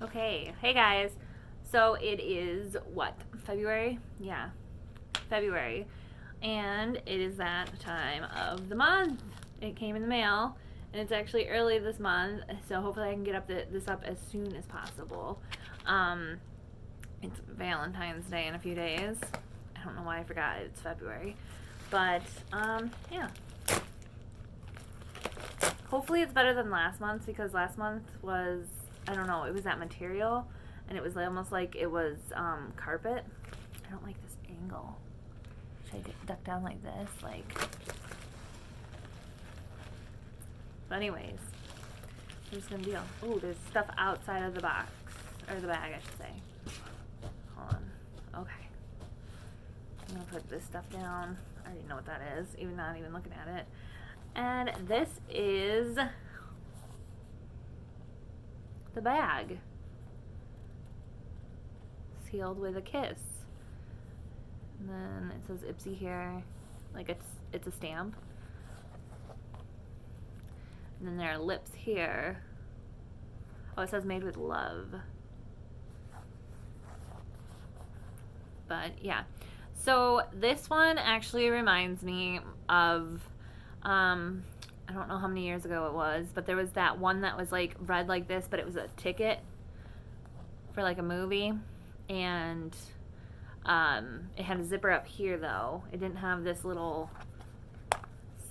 Okay, hey guys. So it is what? February? Yeah, February. And it is that time of the month. It came in the mail, and it's actually early this month, so hopefully I can get this up as soon as possible. It's Valentine's Day in a few days. I don't know why I forgot it's February. But, yeah. Hopefully it's better than last month, because last month was, I don't know, it was that material, and it was almost like it was carpet. I don't like this angle. Should I duck down like this? But anyways, I'm just gonna deal. Ooh, there's stuff outside of the box, or the bag, I should say. Hold on. Okay. I'm gonna put this stuff down. I already know what that is, even not even looking at it. And this is the bag, sealed with a kiss. And then it says Ipsy here, like it's a stamp. And then there are lips here. Oh, it says made with love. But yeah, so this one actually reminds me of I don't know how many years ago it was, but there was that one that was like red like this, but it was a ticket for like a movie, and it had a zipper up here though. It didn't have this little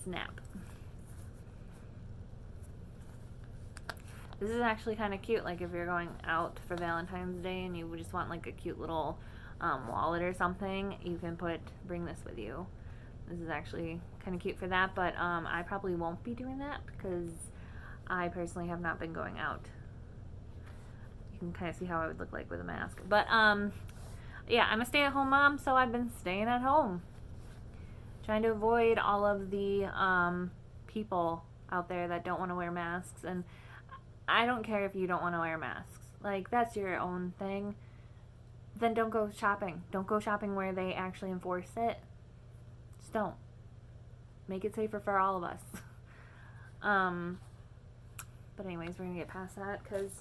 snap. This is actually kind of cute, like if you're going out for Valentine's Day and you just want like a cute little wallet or something, you can bring this with you. This is actually kind of cute for that, but I probably won't be doing that because I personally have not been going out. You can kind of see how I would look like with a mask. But yeah, I'm a stay-at-home mom, so I've been staying at home, trying to avoid all of the people out there that don't want to wear masks. And I don't care if you don't want to wear masks. Like, that's your own thing. Then don't go shopping. Don't go shopping where they actually enforce it. Just don't. Make it safer for all of us. But anyways, we're going to get past that because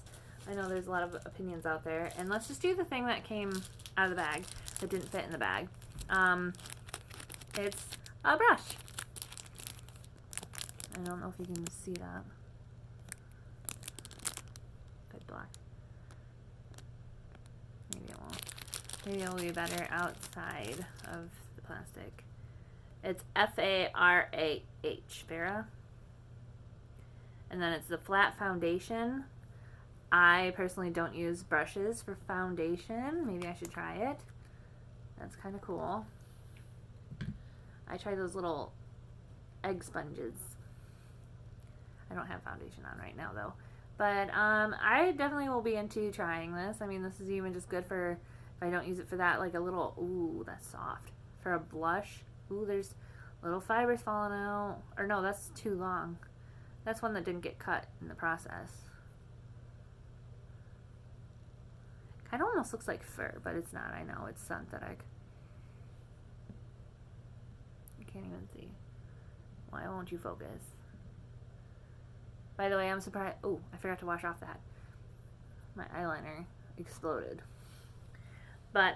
I know there's a lot of opinions out there. And let's just do the thing that came out of the bag that didn't fit in the bag. It's a brush. I don't know if you can see that. Good black. Maybe it won't. Maybe it'll be better outside of the plastic. It's F.A.R.A.H. F.A.R.A.H. And then it's the flat foundation. I personally don't use brushes for foundation. Maybe I should try it. That's kind of cool. I tried those little egg sponges. I don't have foundation on right now though. But I definitely will be into trying this. I mean, this is even just good for, if I don't use it for that, like a little, ooh, that's soft. For a blush, ooh, there's little fibers falling out. Or no, that's too long. That's one that didn't get cut in the process. Kind of almost looks like fur, but it's not. I know, it's synthetic. You can't even see. Why won't you focus? By the way, I'm surprised. Oh, I forgot to wash off that. My eyeliner exploded. But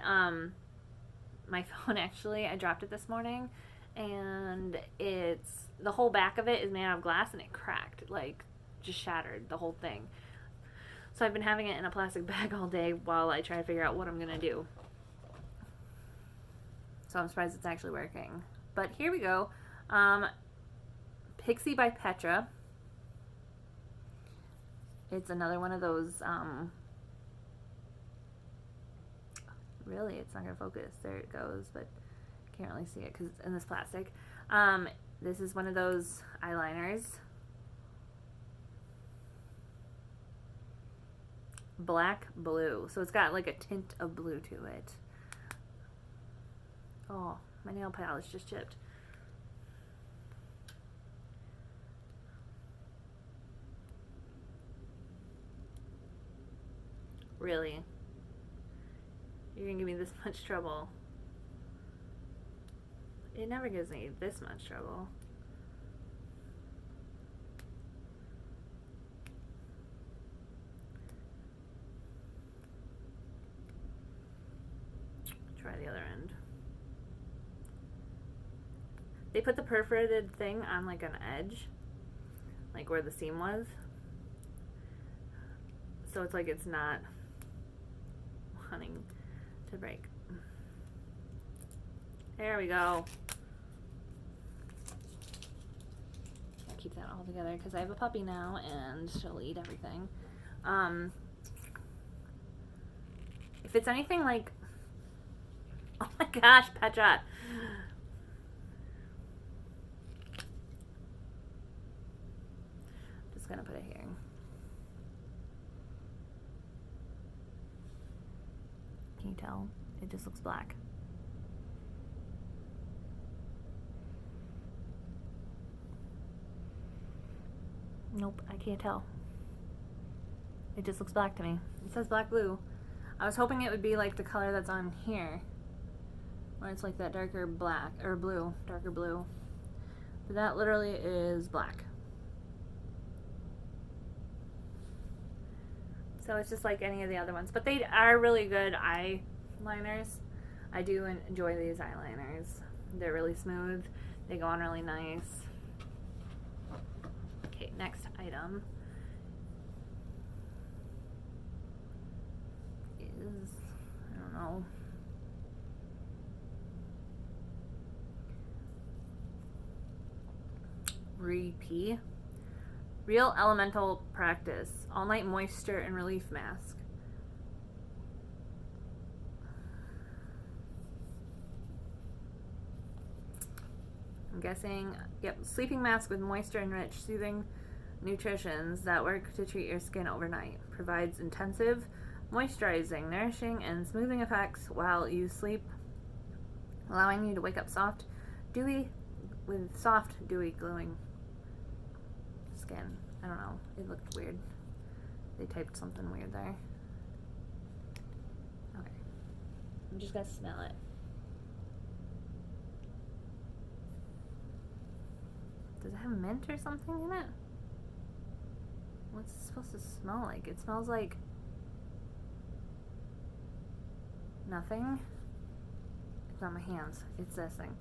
my phone actually, I dropped it this morning, and the whole back of it is made out of glass, and it cracked, like just shattered the whole thing. So I've been having it in a plastic bag all day while I try to figure out what I'm gonna do. So I'm surprised it's actually working. But here we go. Pixie by Petra. It's another one of those, really, it's not going to focus. There it goes, but can't really see it because it's in this plastic. This is one of those eyeliners. BlackBlue. So it's got like a tint of blue to it. Oh, my nail polish just chipped. Really? You're gonna give me this much trouble? It never gives me this much trouble. They put the perforated thing on like an edge, like where the seam was. So it's like it's not wanting to break. There we go. I'll keep that all together because I have a puppy now and she'll eat everything. If it's anything like, oh my gosh, Petra. Just gonna put it here. Can you tell? It just looks black. Nope, I can't tell. It just looks black to me. It says BlackBlue. I was hoping it would be like the color that's on here, where it's like that darker black, or blue, darker blue. But that literally is black. So it's just like any of the other ones. But they are really good eyeliners. I do enjoy these eyeliners. They're really smooth. They go on really nice. Okay, next item is, I don't know. Repeat. Real Elemental Practice All Night Moisture and Relief Mask. I'm guessing, yep, sleeping mask with moisture and rich, soothing nutritions that work to treat your skin overnight. Provides intensive, moisturizing, nourishing, and smoothing effects while you sleep, allowing you to wake up soft, dewy, with soft, dewy, glowing skin. I don't know. It looked weird. They typed something weird there. Okay. I'm just gonna smell it. Does it have mint or something in it? What's it supposed to smell like? It smells like nothing. It's on my hands. It's this thing.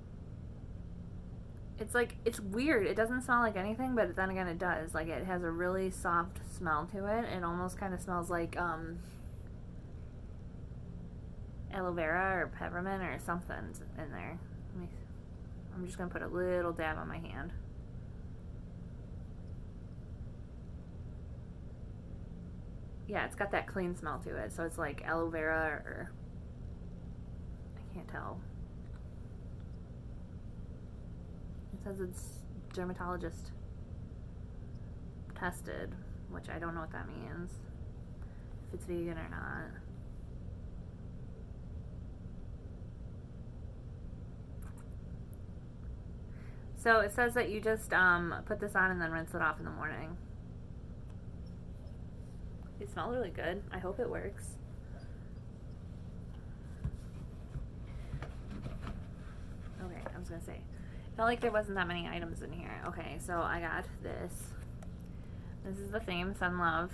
It's like, it's weird. It doesn't smell like anything, but then again it does. Like, it has a really soft smell to it. It almost kind of smells like aloe vera or peppermint or something in there. I'm just going to put a little dab on my hand. Yeah, it's got that clean smell to it. So it's like aloe vera or, I can't tell. It says it's dermatologist tested, which I don't know what that means. If it's vegan or not. So it says that you just put this on and then rinse it off in the morning. It smells really good. I hope it works. Okay, I was gonna say, felt like there wasn't that many items in here. Okay, so I got this. This is the theme, Sun Love.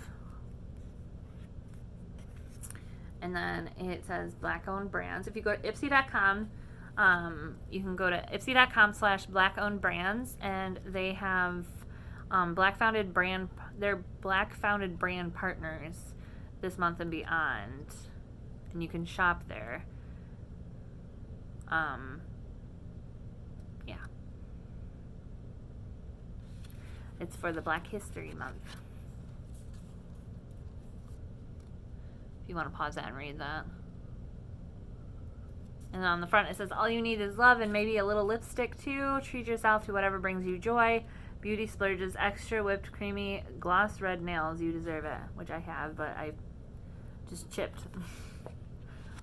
And then it says Black Owned Brands. If you go to Ipsy.com, you can go to Ipsy.com/Black Owned Brands, and they have they're Black founded brand partners this month and beyond. And you can shop there. Yeah. It's for the Black History Month. If you want to pause that and read that. And on the front it says, all you need is love and maybe a little lipstick too. Treat yourself to whatever brings you joy. Beauty splurges, extra whipped creamy gloss red nails. You deserve it. Which I have, but I just chipped.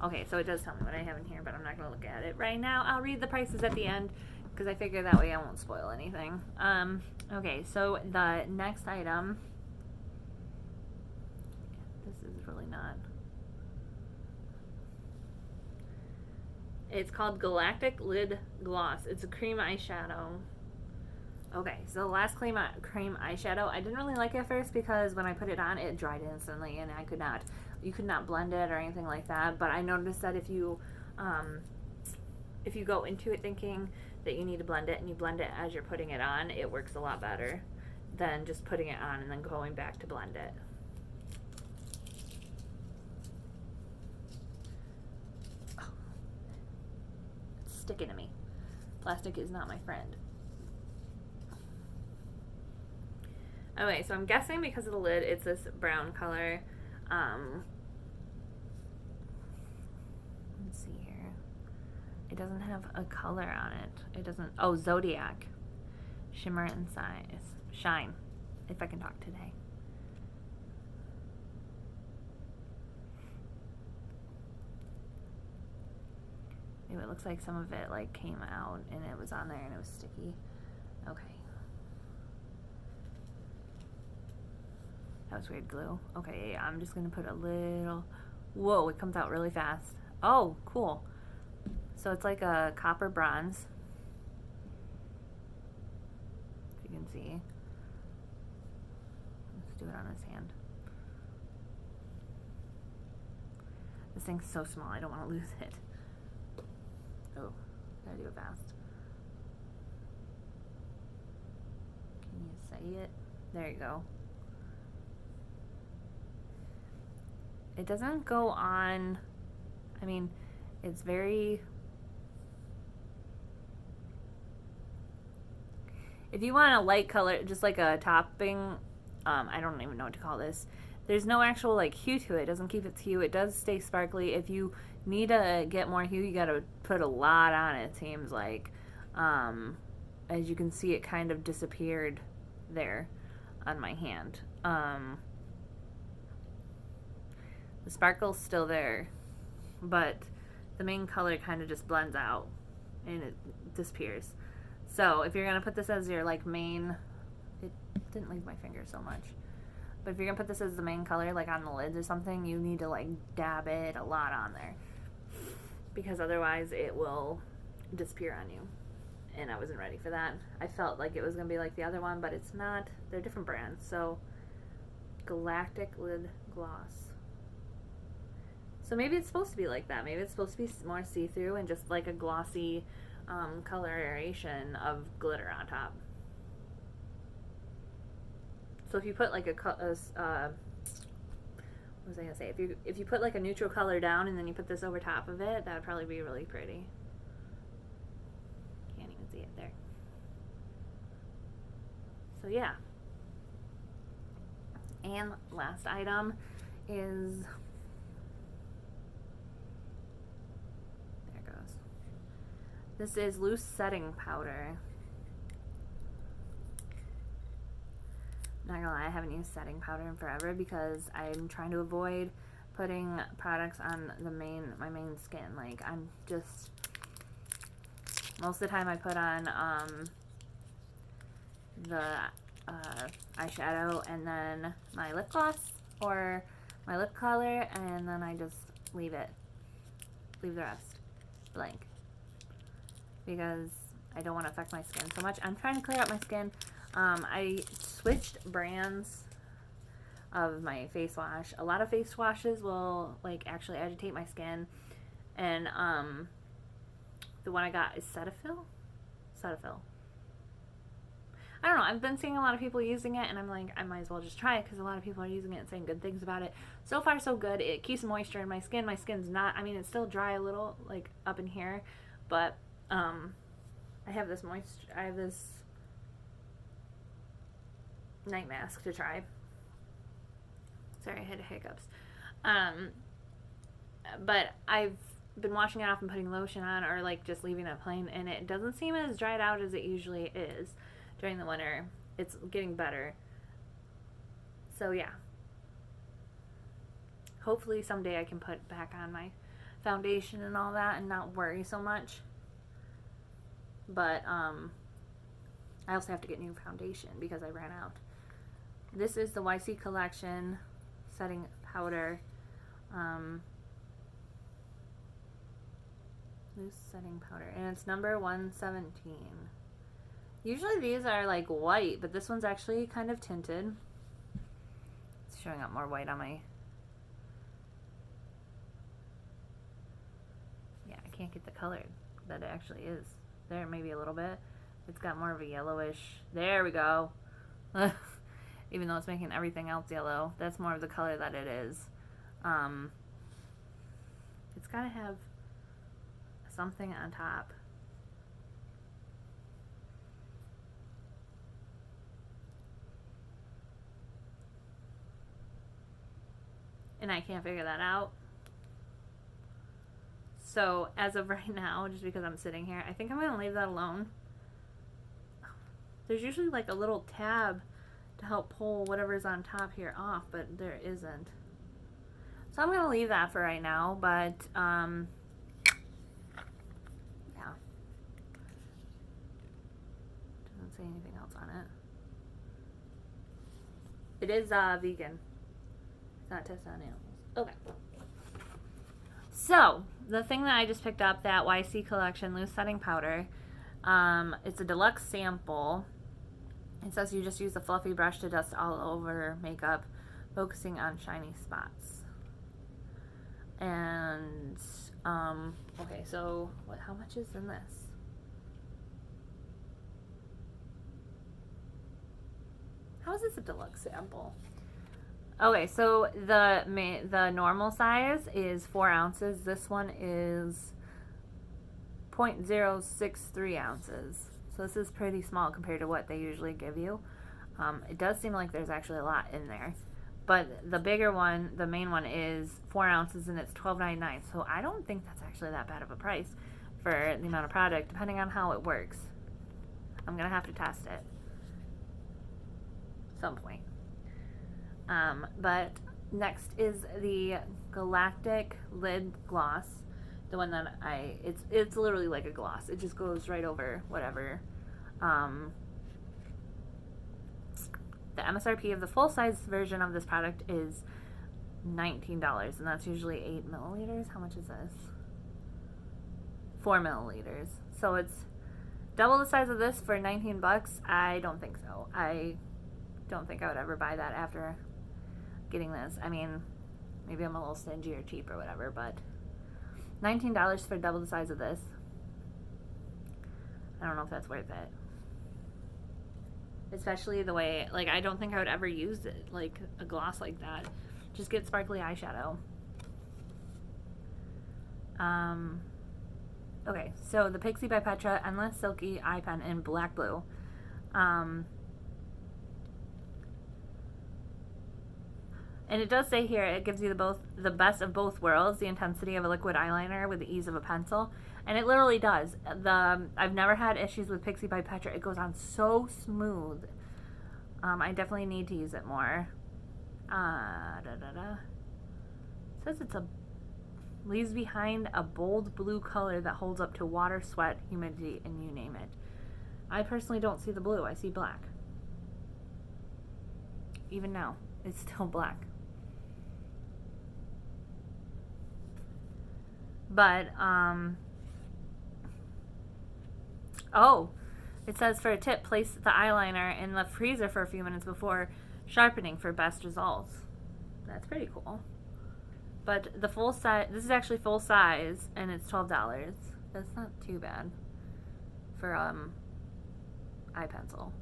Okay, so it does tell me what I have in here, but I'm not going to look at it right now. I'll read the prices at the end because I figure that way I won't spoil anything. Okay, so the next item. This is really not. It's called Galactic Lid Gloss. It's a cream eyeshadow. Okay, so the last cream eyeshadow, I didn't really like it at first because when I put it on, it dried instantly and you could not blend it or anything like that. But I noticed that if you go into it thinking that you need to blend it, and you blend it as you're putting it on, it works a lot better than just putting it on and then going back to blend it. Oh, it's sticking to me. Plastic is not my friend. Okay, so I'm guessing because of the lid, it's this brown color. Let's see here. It doesn't have a color on it. It doesn't. Oh, Zodiac. Shimmer and size. Shine. If I can talk today. Maybe it looks like some of it like came out and it was on there and it was sticky. Okay. That was weird glue. Okay, I'm just gonna put a little. Whoa, it comes out really fast. Oh, cool. So it's like a copper bronze. If you can see. Let's do it on his hand. This thing's so small, I don't want to lose it. Oh, gotta do it fast. Can you see it? There you go. It doesn't go on, I mean, it's very, if you want a light color, just like a topping, I don't even know what to call this. There's no actual like hue to it. It doesn't keep its hue. It does stay sparkly. If you need to get more hue, you gotta put a lot on it, seems like. As you can see, it kind of disappeared there on my hand. The sparkle's still there, but the main color kind of just blends out and it disappears. So if you're going to put this as your like main, it didn't leave my finger so much, but if you're going to put this as the main color like on the lids or something, you need to like dab it a lot on there because otherwise it will disappear on you. And I wasn't ready for that. I felt like it was going to be like the other one, but it's not. They're different brands. So Galactic Lid Gloss. So maybe it's supposed to be like that. Maybe it's supposed to be more see-through and just like a glossy coloration of glitter on top. So if you put like what was I gonna say? If you put like a neutral color down and then you put this over top of it, that would probably be really pretty. Can't even see it there. So yeah. And last item is, this is loose setting powder. Not gonna lie, I haven't used setting powder in forever because I'm trying to avoid putting products on my main skin. Like I'm just, most of the time I put on the eyeshadow and then my lip gloss or my lip color, and then I just leave the rest blank. Because I don't want to affect my skin so much. I'm trying to clear up my skin. I switched brands of my face wash. A lot of face washes will like actually agitate my skin, and the one I got is Cetaphil. I don't know. I've been seeing a lot of people using it, and I'm like, I might as well just try it because a lot of people are using it and saying good things about it. So far, so good. It keeps moisture in my skin. My skin's not. I mean, it's still dry a little, like up in here, but I have this night mask to try. Sorry, I had hiccups. But I've been washing it off and putting lotion on, or like just leaving it plain, and it doesn't seem as dried out as it usually is during the winter. It's getting better. So yeah. Hopefully someday I can put back on my foundation and all that and not worry so much. But I also have to get new foundation because I ran out. This is the YC Collection setting powder. Loose setting powder. And it's number 117. Usually these are like white, but this one's actually kind of tinted. It's showing up more white on my... Yeah, I can't get the color that it actually is. there, maybe a little bit. It's got more of a yellowish. There we go. Even though it's making everything else yellow, that's more of the color that it is. It's got to have something on top. And I can't figure that out. So as of right now, just because I'm sitting here, I think I'm going to leave that alone. There's usually like a little tab to help pull whatever's on top here off, but there isn't. So I'm going to leave that for right now, but yeah. Doesn't say anything else on it. It is vegan. It's not tested on animals. Okay. So, the thing that I just picked up, that YC Collection Loose Setting Powder, it's a deluxe sample. It says you just use a fluffy brush to dust all over makeup, focusing on shiny spots. And, okay, so how much is in this? How is this a deluxe sample? Okay, so the normal size is 4 ounces. This one is 0.063 ounces. So this is pretty small compared to what they usually give you. It does seem like there's actually a lot in there. But the bigger one, the main one, is 4 ounces and it's $12.99. So I don't think that's actually that bad of a price for the amount of product, depending on how it works. I'm going to have to test it at some point. But next is the Galactic Lid Gloss. The one that it's literally like a gloss. It just goes right over whatever. The MSRP of the full-size version of this product is $19, and that's usually 8 milliliters. How much is this? 4 milliliters. So it's double the size of this for 19 bucks. I don't think so. I don't think I would ever buy that after getting this. I mean, maybe I'm a little stingy or cheap or whatever, but $19 for double the size of this. I don't know if that's worth it. Especially the way, like, I don't think I would ever use it, like a gloss like that. Just get sparkly eyeshadow. Okay, so the Pixie by Petra Endless Silky Eye Pen in BlackBlue. And it does say here, it gives you the best of both worlds, the intensity of a liquid eyeliner with the ease of a pencil. And it literally does. I've never had issues with Pixie by Petra. It goes on so smooth. I definitely need to use it more. It says leaves behind a bold blue color that holds up to water, sweat, humidity, and you name it. I personally don't see the blue. I see black. Even now, it's still black. But, oh, it says for a tip, place the eyeliner in the freezer for a few minutes before sharpening for best results. That's pretty cool. But the full size, this is actually full size, and it's $12. That's not too bad for, eye pencil.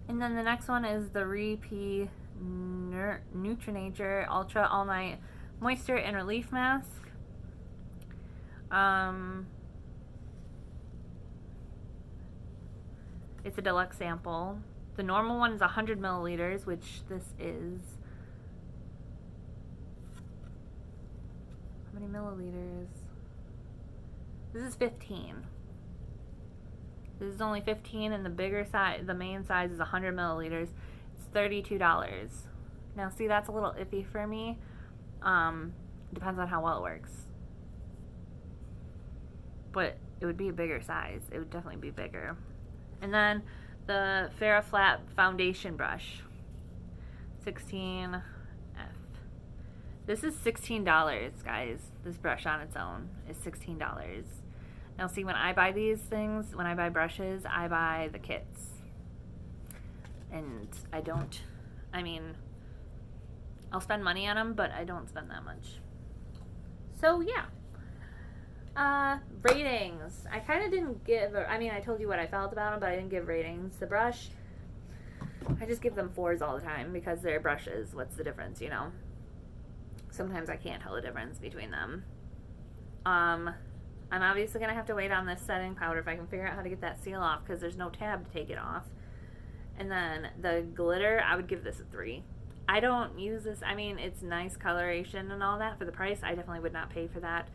And then the next one is the Nutrinature Ultra All Night Moisture and Relief Mask. It's a deluxe sample. The normal one is 100 milliliters, which this is. How many milliliters? This is 15. This is only 15, and the bigger size, the main size, is 100 milliliters. It's $32. Now, see, that's a little iffy for me. Depends on how well it works. But it would be a bigger size. It would definitely be bigger. And then the F.A.R.A.H foundation brush. 16F. This is $16, guys. This brush on its own is $16. Now, see, when I buy these things, when I buy brushes, I buy the kits. And I mean, I'll spend money on them, but I don't spend that much. So, yeah. Ratings. I kind of didn't give, I mean, I told you what I felt about them, but I didn't give ratings. The brush, I just give them 4s all the time because they're brushes. What's the difference, you know? Sometimes I can't tell the difference between them. I'm obviously going to have to wait on this setting powder if I can figure out how to get that seal off because there's no tab to take it off. And then the glitter, I would give this a 3. I don't use this. I mean, it's nice coloration and all that. For the price, I definitely would not pay for that.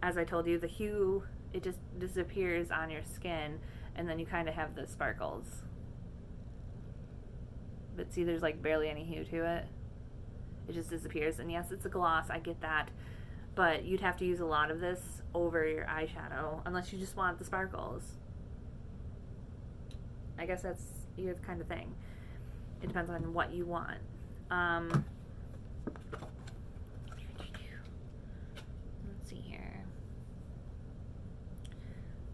As I told you, the hue, it just disappears on your skin, and then you kind of have the sparkles. But see, there's like barely any hue to it. It just disappears. And yes, it's a gloss, I get that. But you'd have to use a lot of this over your eyeshadow, unless you just want the sparkles. I guess that's your kind of thing. It depends on what you want. Let's see here.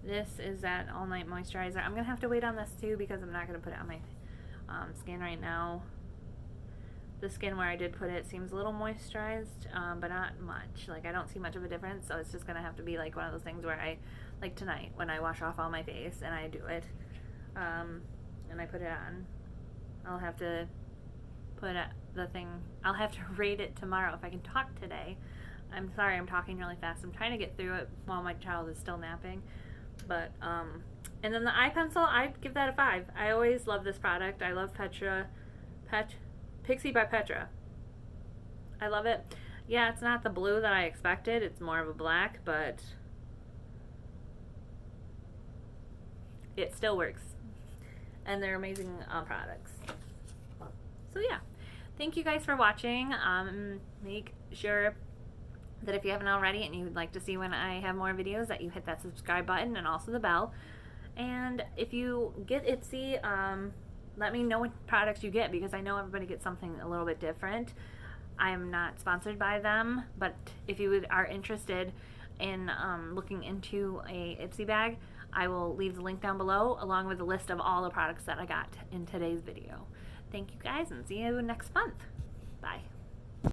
This is that all night moisturizer. I'm gonna have to wait on this too because I'm not gonna put it on my skin right now. The skin where I did put it seems a little moisturized, but not much. Like, I don't see much of a difference, so it's just gonna have to be like one of those things where I, like tonight, when I wash off all my face and I do it, and I put it on. I'll have to put the thing, I'll have to rate it tomorrow if I can talk today. I'm sorry, I'm talking really fast. I'm trying to get through it while my child is still napping. But, and then the eye pencil, I'd give that a 5. I always love this product. I love Petra, Pixie by Petra. I love it. Yeah, it's not the blue that I expected. It's more of a black, but it still works. And they're amazing products. So yeah, thank you guys for watching. Make sure that if you haven't already and you'd like to see when I have more videos, that you hit that subscribe button and also the bell. And if you get Ipsy, let me know what products you get, because I know everybody gets something a little bit different. I am not sponsored by them, but if you are interested in looking into a Ipsy bag, I will leave the link down below along with a list of all the products that I got in today's video. Thank you guys, and see you next month. Bye.